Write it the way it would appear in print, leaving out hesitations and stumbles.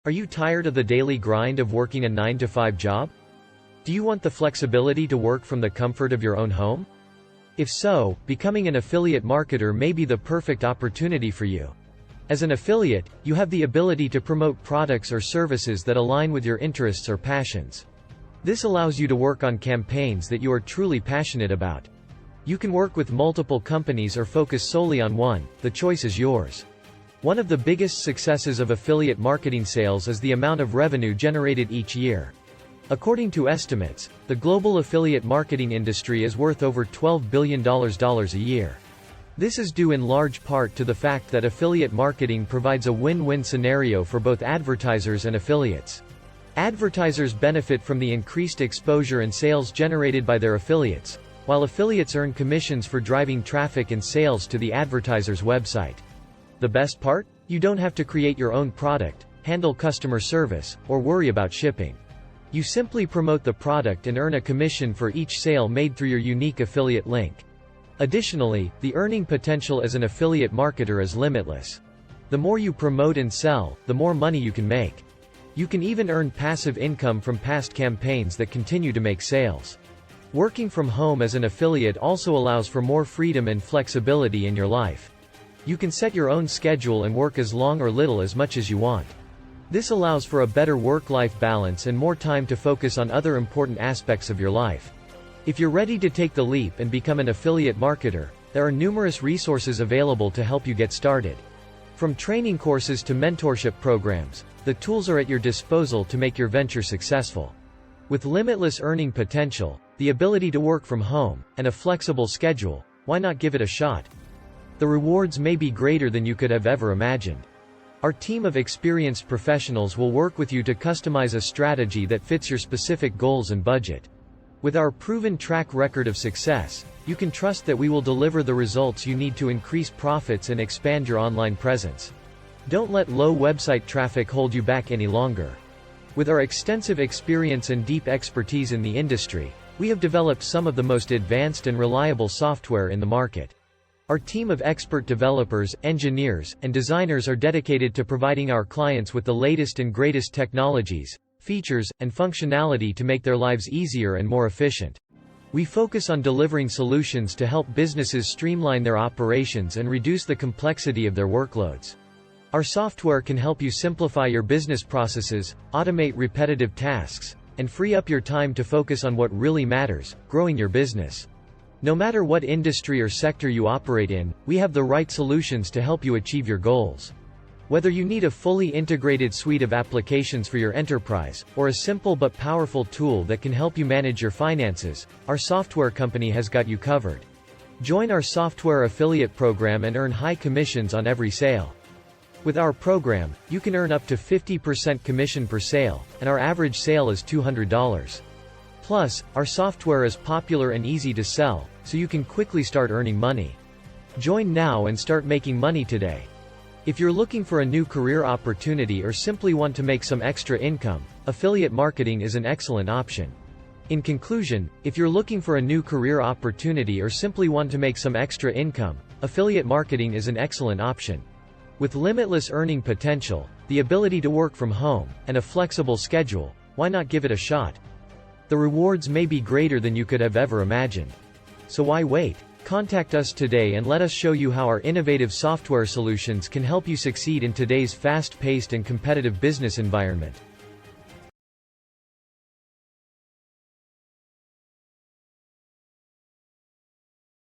Are you tired of the daily grind of working a 9-to-5 job? Do you want the flexibility to work from the comfort of your own home? If so, becoming an affiliate marketer may be the perfect opportunity for you. As an affiliate, you have the ability to promote products or services that align with your interests or passions. This allows you to work on campaigns that you are truly passionate about. You can work with multiple companies or focus solely on one. The choice is yours. One of the biggest successes of affiliate marketing sales is the amount of revenue generated each year. According to estimates, the global affiliate marketing industry is worth over $12 billion a year. This is due in large part to the fact that affiliate marketing provides a win-win scenario for both advertisers and affiliates. Advertisers benefit from the increased exposure and sales generated by their affiliates, while affiliates earn commissions for driving traffic and sales to the advertiser's website. The best part? You don't have to create your own product, handle customer service, or worry about shipping. You simply promote the product and earn a commission for each sale made through your unique affiliate link. Additionally, the earning potential as an affiliate marketer is limitless. The more you promote and sell, the more money you can make. You can even earn passive income from past campaigns that continue to make sales. Working from home as an affiliate also allows for more freedom and flexibility in your life. You can set your own schedule and work as long or little as much as you want. This allows for a better work-life balance and more time to focus on other important aspects of your life. If you're ready to take the leap and become an affiliate marketer, there are numerous resources available to help you get started. From training courses to mentorship programs, the tools are at your disposal to make your venture successful. With limitless earning potential, the ability to work from home, and a flexible schedule, why not give it a shot? The rewards may be greater than you could have ever imagined. Our team of experienced professionals will work with you to customize a strategy that fits your specific goals and budget. With our proven track record of success, you can trust that we will deliver the results you need to increase profits and expand your online presence. Don't let low website traffic hold you back any longer. With our extensive experience and deep expertise in the industry, we have developed some of the most advanced and reliable software in the market. Our team of expert developers, engineers, and designers are dedicated to providing our clients with the latest and greatest technologies, features, and functionality to make their lives easier and more efficient. We focus on delivering solutions to help businesses streamline their operations and reduce the complexity of their workloads. Our software can help you simplify your business processes, automate repetitive tasks, and free up your time to focus on what really matters, growing your business. No matter what industry or sector you operate in, we have the right solutions to help you achieve your goals. Whether you need a fully integrated suite of applications for your enterprise, or a simple but powerful tool that can help you manage your finances, our software company has got you covered. Join our software affiliate program and earn high commissions on every sale. With our program, you can earn up to 50% commission per sale, and our average sale is $200. Plus, our software is popular and easy to sell, so you can quickly start earning money. Join now and start making money today. If you're looking for a new career opportunity or simply want to make some extra income, affiliate marketing is an excellent option. In conclusion, if you're looking for a new career opportunity or simply want to make some extra income, affiliate marketing is an excellent option. With limitless earning potential, the ability to work from home, and a flexible schedule, why not give it a shot? The rewards may be greater than you could have ever imagined. So why wait? Contact us today and let us show you how our innovative software solutions can help you succeed in today's fast-paced and competitive business environment.